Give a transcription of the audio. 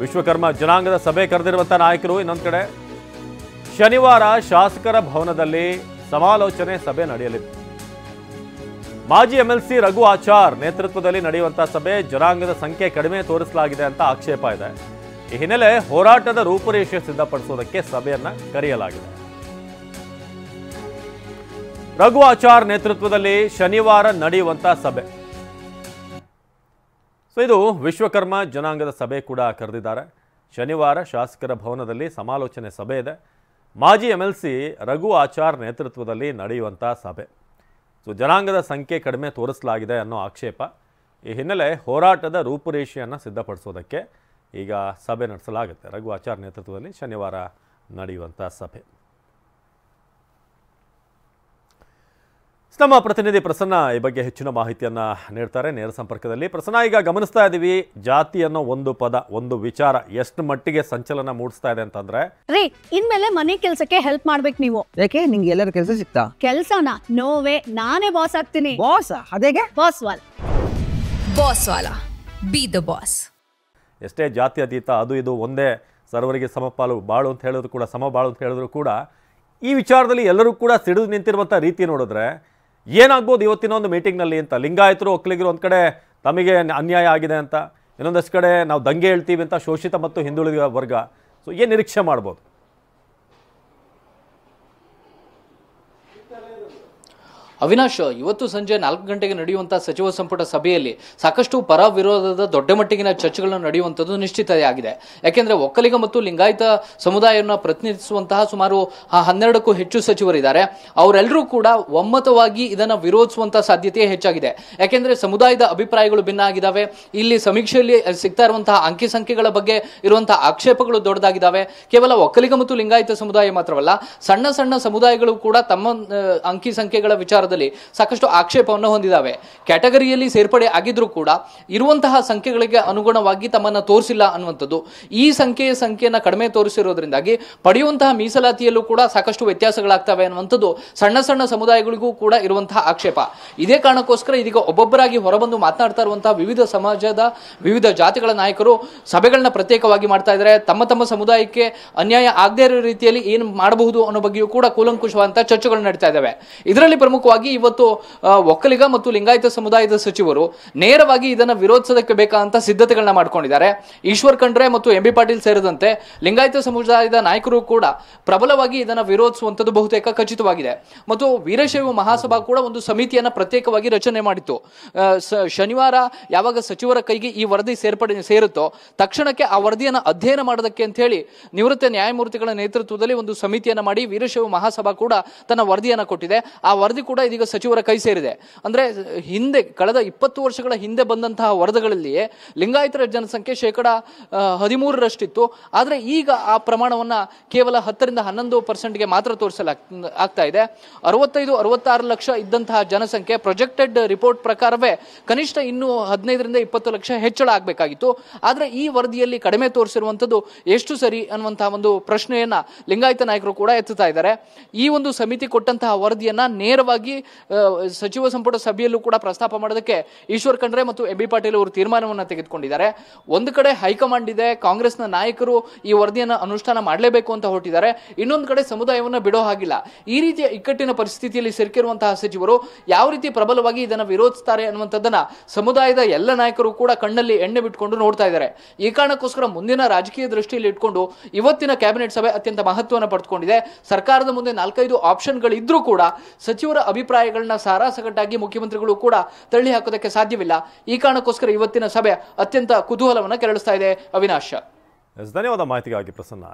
ವಿಶ್ವಕರ್ಮ ಜನಾಂಗದ ಸಭೆ ಕರೆದಿರುವಂಥ ನಾಯಕರು. ಇನ್ನೊಂದು ಕಡೆ ಶನಿವಾರ ಶಾಸಕರ ಭವನದಲ್ಲಿ ಸಮಾಲೋಚನೆ ಸಭೆ ನಡೆಯಲಿದೆ. ಮಾಜಿ ಎಂಎಲ್ಸಿ ರಘು ಆಚಾರ್ ನೇತೃತ್ವದಲ್ಲಿ ನಡೆಯುವಂತಹ ಸಭೆ ಜನಾಂಗದ ಸಂಖ್ಯೆ ಕಡಿಮೆ ತೋರಿಸಲಾಗಿದೆ ಅಂತ ಆಕ್ಷೇಪ ಇದೆ. ಈ ಹಿನ್ನೆಲೆ ಹೋರಾಟದ ರೂಪುರೇಷೆ ಸಿದ್ಧಪಡಿಸುವುದಕ್ಕೆ ಸಭೆಯನ್ನ ಕರೆಯಲಾಗಿದೆ. ರಘು ಆಚಾರ್ ನೇತೃತ್ವದಲ್ಲಿ ಶನಿವಾರ ನಡೆಯುವಂತಹ ಸಭೆ. ಇದು ವಿಶ್ವಕರ್ಮ ಜನಾಂಗದ ಸಭೆ ಕೂಡ ಕರೆದಿದ್ದಾರೆ. ಶನಿವಾರ ಶಾಸಕರ ಭವನದಲ್ಲಿ ಸಮಾಲೋಚನೆ ಸಭೆ ಇದೆ. ಮಾಜಿ ಎಂಎಲ್ಸಿ ರಘು ಆಚಾರ್ ನೇತೃತ್ವದಲ್ಲಿ ನಡೆಯುವಂತಹ ಸಭೆ. ಜನಾಂಗದ ಸಂಖ್ಯೆ ಕಡಿಮೆ ತೋರಿಸಲಾಗಿದೆ ಅನ್ನೋ ಆಕ್ಷೇಪ. ಈ ಹಿನ್ನೆಲೆ ಹೋರಾಟದ ರೂಪುರೇಷೆಯನ್ನು ಸಿದ್ಧಪಡಿಸೋದಕ್ಕೆ ಈಗ ಸಭೆ ನಡೆಸಲಾಗುತ್ತೆ. ರಘು ಆಚಾರ್ ನೇತೃತ್ವದಲ್ಲಿ ಶನಿವಾರ ನಡೆಯುವಂಥ ಸಭೆ. ನಮ್ಮ ಪ್ರತಿನಿಧಿ ಪ್ರಸನ್ನ ಈ ಬಗ್ಗೆ ಹೆಚ್ಚಿನ ಮಾಹಿತಿಯನ್ನು ನೀಡ್ತಾರೆ ನೇರ ಸಂಪರ್ಕದಲ್ಲಿ. ಪ್ರಸನ್ನ, ಈಗ ಗಮನಿಸ್ತಾ ಇದ್ದೀವಿ ಜಾತಿ ಅನ್ನೋ ಒಂದು ಪದ, ಒಂದು ವಿಚಾರ ಎಷ್ಟು ಮಟ್ಟಿಗೆ ಸಂಚಲನ ಮೂಡಿಸ್ತಾ ಇದೆ ಅಂತಂದ್ರೆ, ರೀ ಇನ್ಮೇಲೆ ಮನೆ ಕೆಲಸಕ್ಕೆ ಹೆಲ್ಪ್ ಮಾಡ್ಬೇಕು ನೀವು. ಯಾಕೆ ನಿಂಗೆ ಎಲ್ಲರ ಕೆಲಸ ಸಿಗ್ತಾ? ಕೆಲಸನ ನೋವೇ ನಾನೇ ಬಾಸ್ ಆಗ್ತೀನಿ. ಬಾಸ್ ಅದೇಗೆ? Boss will be the boss. ಎಷ್ಟೇ ಜಾತಿ ಅತೀತ ಅದು ಇದು ಒಂದೇ, ಸರ್ವರಿಗೆ ಸಮಪಾಲು ಬಾಳು ಅಂತ ಹೇಳಿದ್ರು ಕೂಡ, ಸಮಬಾಳು ಅಂತ ಹೇಳಿದ್ರು ಕೂಡ, ಈ ವಿಚಾರದಲ್ಲಿ ಎಲ್ಲರೂ ಕೂಡ ಸಿಡಿದು ನಿಂತಿರುವಂಥ ರೀತಿ ನೋಡಿದ್ರೆ ಏನಾಗ್ಬೋದು ಇವತ್ತಿನ ಒಂದು ಮೀಟಿಂಗ್ನಲ್ಲಿ ಅಂತ. ಲಿಂಗಾಯತರು ಒಕ್ಕಲಿಗರು ಒಂದು ಕಡೆ ತಮಗೆ ಅನ್ಯಾಯ ಆಗಿದೆ ಅಂತ, ಇನ್ನೊಂದಷ್ಟು ಕಡೆ ನಾವು ದಂಗೆ ಹೇಳ್ತೀವಿ ಅಂತ ಶೋಷಿತ ಮತ್ತು ಹಿಂದುಳಿದ ವರ್ಗ. ಏನು ನಿರೀಕ್ಷೆ ಮಾಡ್ಬೋದು? ಅವಿನಾಶ್, ಇವತ್ತು ಸಂಜೆ 4 ಗಂಟೆಗೆ ನಡೆಯುವಂತಹ ಸಚಿವ ಸಂಪುಟ ಸಭೆಯಲ್ಲಿ ಸಾಕಷ್ಟು ಪರ ವಿರೋಧದ ದೊಡ್ಡ ಮಟ್ಟಿಗಿನ ಚರ್ಚೆಗಳನ್ನು ನಡೆಯುವಂಥದ್ದು ನಿಶ್ಚಿತವಾಗಿದೆ. ಯಾಕೆಂದ್ರೆ ಒಕ್ಕಲಿಗ ಮತ್ತು ಲಿಂಗಾಯತ ಸಮುದಾಯವನ್ನು ಪ್ರತಿನಿಧಿಸುವಂತಹ ಸುಮಾರು 12ಕ್ಕೂ ಹೆಚ್ಚು ಸಚಿವರಿದ್ದಾರೆ. ಅವರೆಲ್ಲರೂ ಕೂಡ ಒಮ್ಮತವಾಗಿ ಇದನ್ನು ವಿರೋಧಿಸುವಂತಹ ಸಾಧ್ಯತೆ ಹೆಚ್ಚಾಗಿದೆ. ಯಾಕೆಂದ್ರೆ ಸಮುದಾಯದ ಅಭಿಪ್ರಾಯಗಳು ಭಿನ್ನ ಆಗಿದ್ದಾವೆ. ಇಲ್ಲಿ ಸಮೀಕ್ಷೆಯಲ್ಲಿ ಸಿಗ್ತಾ ಇರುವಂತಹ ಅಂಕಿ ಸಂಖ್ಯೆಗಳ ಬಗ್ಗೆ ಇರುವಂತಹ ಆಕ್ಷೇಪಗಳು ದೊಡ್ಡದಾಗಿದ್ದಾವೆ. ಕೇವಲ ಒಕ್ಕಲಿಗ ಮತ್ತು ಲಿಂಗಾಯತ ಸಮುದಾಯ ಮಾತ್ರವಲ್ಲ, ಸಣ್ಣ ಸಣ್ಣ ಸಮುದಾಯಗಳು ಕೂಡ ತಮ್ಮ ಅಂಕಿ ಸಂಖ್ಯೆಗಳ ವಿಚಾರ ಸಾಕಷ್ಟು ಆಕ್ಷೇಪವನ್ನು ಹೊಂದಿದ್ದಾವೆ. ಕ್ಯಾಟಗರಿಯಲ್ಲಿ ಸೇರ್ಪಡೆ ಆಗಿದ್ರೂ ಕೂಡ ಇರುವಂತಹ ಸಂಖ್ಯೆಗಳಿಗೆ ಅನುಗುಣವಾಗಿ ತಮ್ಮನ್ನು ತೋರಿಸಿಲ್ಲ ಅನ್ನುವಂಥದ್ದು. ಈ ಸಂಖ್ಯೆಯನ್ನು ಕಡಿಮೆ ತೋರಿಸಿರೋದ್ರಿಂದಾಗಿ ಪಡೆಯುವಂತಹ ಮೀಸಲಾತಿಯಲ್ಲೂ ಕೂಡ ಸಾಕಷ್ಟು ವ್ಯತ್ಯಾಸಗಳಾಗ್ತವೆ ಅನ್ನುವಂಥದ್ದು ಸಣ್ಣ ಸಣ್ಣ ಸಮುದಾಯಗಳಿಗೂ ಕೂಡ ಇರುವಂತಹ ಆಕ್ಷೇಪ. ಇದೇ ಕಾರಣಕ್ಕೋಸ್ಕರ ಇದೀಗ ಒಬ್ಬೊಬ್ಬರಾಗಿ ಹೊರಬಂದು ಮಾತನಾಡ್ತಾ ಇರುವಂತಹ ವಿವಿಧ ಸಮಾಜದ ವಿವಿಧ ಜಾತಿಗಳ ನಾಯಕರು ಸಭೆಗಳನ್ನ ಪ್ರತ್ಯೇಕವಾಗಿ ಮಾಡ್ತಾ ಇದ್ದಾರೆ. ತಮ್ಮ ತಮ್ಮ ಸಮುದಾಯಕ್ಕೆ ಅನ್ಯಾಯ ಆಗದೇ ಇರೋ ರೀತಿಯಲ್ಲಿ ಏನು ಮಾಡಬಹುದು ಅನ್ನೋ ಬಗ್ಗೆಯೂ ಕೂಡ ಕೂಲಂಕುಷವಾದಂತಹ ಚರ್ಚೆಗಳು ನಡೀತಾ ಇದ್ದಾವೆ. ಇದರಲ್ಲಿ ಪ್ರಮುಖವಾಗಿ ಇವತ್ತು ಒಕ್ಕಲಿಗ ಮತ್ತು ಲಿಂಗಾಯತ ಸಮುದಾಯದ ಸಚಿವರು ನೇರವಾಗಿ ಇದನ್ನು ವಿರೋಧಿಸೋದಕ್ಕೆ ಬೇಕಾದಂತ ಸಿದ್ಧತೆಗಳನ್ನ ಮಾಡ್ಕೊಂಡಿದ್ದಾರೆ. ಈಶ್ವರ್ ಖಂಡ್ರೆ ಮತ್ತು ಎಂಬಿ ಪಾಟೀಲ್ ಸೇರಿದಂತೆ ಲಿಂಗಾಯತ ಸಮುದಾಯದ ನಾಯಕರು ಕೂಡ ಪ್ರಬಲವಾಗಿ ಇದನ್ನು ವಿರೋಧಿಸುವಂತದ್ದು ಬಹುತೇಕ ಖಚಿತವಾಗಿದೆ. ಮತ್ತು ವೀರಶೈವ ಮಹಾಸಭಾ ಕೂಡ ಒಂದು ಸಮಿತಿಯನ್ನ ಪ್ರತ್ಯೇಕವಾಗಿ ರಚನೆ ಮಾಡಿತ್ತು. ಶನಿವಾರ ಯಾವಾಗ ಸಚಿವರ ಕೈಗೆ ಈ ವರದಿ ಸೇರುತ್ತೋ ತಕ್ಷಣಕ್ಕೆ ಆ ವರದಿಯನ್ನು ಅಧ್ಯಯನ ಮಾಡೋದಕ್ಕೆ ಅಂತ ಹೇಳಿ ನಿವೃತ್ತ ನ್ಯಾಯಮೂರ್ತಿಗಳ ನೇತೃತ್ವದಲ್ಲಿ ಒಂದು ಸಮಿತಿಯನ್ನ ಮಾಡಿ ವೀರಶೈವ ಮಹಾಸಭಾ ಕೂಡ ತನ್ನ ವರದಿಯನ್ನ ಕೊಟ್ಟಿದೆ. ಆ ವರದಿ ಕೂಡ ಇದೀಗ ಸಚಿವರ ಕೈ ಸೇರಿದೆ. ಅಂದ್ರೆ ಹಿಂದೆ ಕಳೆದ 20 ವರ್ಷಗಳ ಹಿಂದೆ ಬಂದಂತಹ ವರದಿಗಳಲ್ಲಿಯೇ ಲಿಂಗಾಯತರ ಜನಸಂಖ್ಯೆ 13% ಆದ್ರೆ ಈಗ ಆ ಪ್ರಮಾಣವನ್ನ ಕೇವಲ 10ರಿಂದ 11% ಮಾತ್ರ ತೋರಿಸಲಾಗ್ತಾ ಇದೆ. 65-66 ಲಕ್ಷ ಇದ್ದಂತಹ ಜನಸಂಖ್ಯೆ ಪ್ರೊಜೆಕ್ಟೆಡ್ ರಿಪೋರ್ಟ್ ಪ್ರಕಾರವೇ ಕನಿಷ್ಠ ಇನ್ನೂ 15ರಿಂದ 20 ಲಕ್ಷ ಹೆಚ್ಚಳ ಆಗಬೇಕಾಗಿತ್ತು. ಆದ್ರೆ ಈ ವರದಿಯಲ್ಲಿ ಕಡಿಮೆ ತೋರಿಸಿರುವಂತದ್ದು ಎಷ್ಟು ಸರಿ ಅನ್ನುವಂತಹ ಒಂದು ಪ್ರಶ್ನೆಯನ್ನ ಲಿಂಗಾಯತ ನಾಯಕರು ಕೂಡ ಎತ್ತುತ್ತಾ ಇದ್ದಾರೆ. ಈ ಒಂದು ಸಮಿತಿ ಕೊಟ್ಟಂತಹ ವರದಿಯನ್ನ ನೇರವಾಗಿ ಸಚಿವ ಸಂಪುಟ ಸಭೆಯಲ್ಲೂ ಕೂಡ ಪ್ರಸ್ತಾಪ ಮಾಡೋದಕ್ಕೆ ಈಶ್ವರ್ ಖಂಡ್ರೆ ಮತ್ತು ಎಂಬಿ ಪಾಟೀಲ್ ಅವರು ತೀರ್ಮಾನವನ್ನು ತೆಗೆದುಕೊಂಡಿದ್ದಾರೆ. ಒಂದು ಕಡೆ ಹೈಕಮಾಂಡ್ ಇದೆ, ಕಾಂಗ್ರೆಸ್ನ ನಾಯಕರು ಈ ವರದಿಯನ್ನು ಅನುಷ್ಠಾನ ಮಾಡಲೇಬೇಕು ಅಂತ ಹೊರಟಿದ್ದಾರೆ. ಇನ್ನೊಂದು ಕಡೆ ಸಮುದಾಯವನ್ನು ಬಿಡೋ ಹಾಗಿಲ್ಲ. ಈ ರೀತಿಯ ಇಕ್ಕಟ್ಟಿನ ಪರಿಸ್ಥಿತಿಯಲ್ಲಿ ಸಿಲುಕಿರುವಂತಹ ಸಚಿವರು ಯಾವ ರೀತಿ ಪ್ರಬಲವಾಗಿ ಇದನ್ನು ವಿರೋಧಿಸುತ್ತಾರೆ ಅನ್ನುವಂಥದ್ದನ್ನ ಸಮುದಾಯದ ಎಲ್ಲ ನಾಯಕರು ಕೂಡ ಕಣ್ಣಲ್ಲಿ ಎಣ್ಣೆ ಬಿಟ್ಕೊಂಡು ನೋಡ್ತಾ ಇದ್ದಾರೆ. ಈ ಕಾರಣಕ್ಕೋಸ್ಕರ ಮುಂದಿನ ರಾಜಕೀಯ ದೃಷ್ಟಿಯಲ್ಲಿ ಇಟ್ಕೊಂಡು ಇವತ್ತಿನ ಕ್ಯಾಬಿನೆಟ್ ಸಭೆ ಅತ್ಯಂತ ಮಹತ್ವವನ್ನು ಪಡೆದುಕೊಂಡಿದೆ. ಸರ್ಕಾರದ ಮುಂದೆ 4-5 ಆಪ್ಷನ್ಗಳಿದ್ರೂ ಕೂಡ ಸಚಿವರ ಅಭಿಪ್ರಾಯಗಳನ್ನ ಸಾರಾಸಗಟ್ಟಾಗಿ ಮುಖ್ಯಮಂತ್ರಿಗಳು ಕೂಡ ತಳ್ಳಿ ಹಾಕೋದಕ್ಕೆ ಸಾಧ್ಯವಿಲ್ಲ. ಈ ಕಾರಣಕ್ಕೋಸ್ಕರ ಇವತ್ತಿನ ಸಭೆ ಅತ್ಯಂತ ಕುತೂಹಲವನ್ನು ಕೆರಳಿಸ್ತಾ ಇದೆ. ಅವಿನಾಶ್, ಧನ್ಯವಾದ ಮಾಹಿತಿಗಾಗಿ ಪ್ರಸನ್ನ.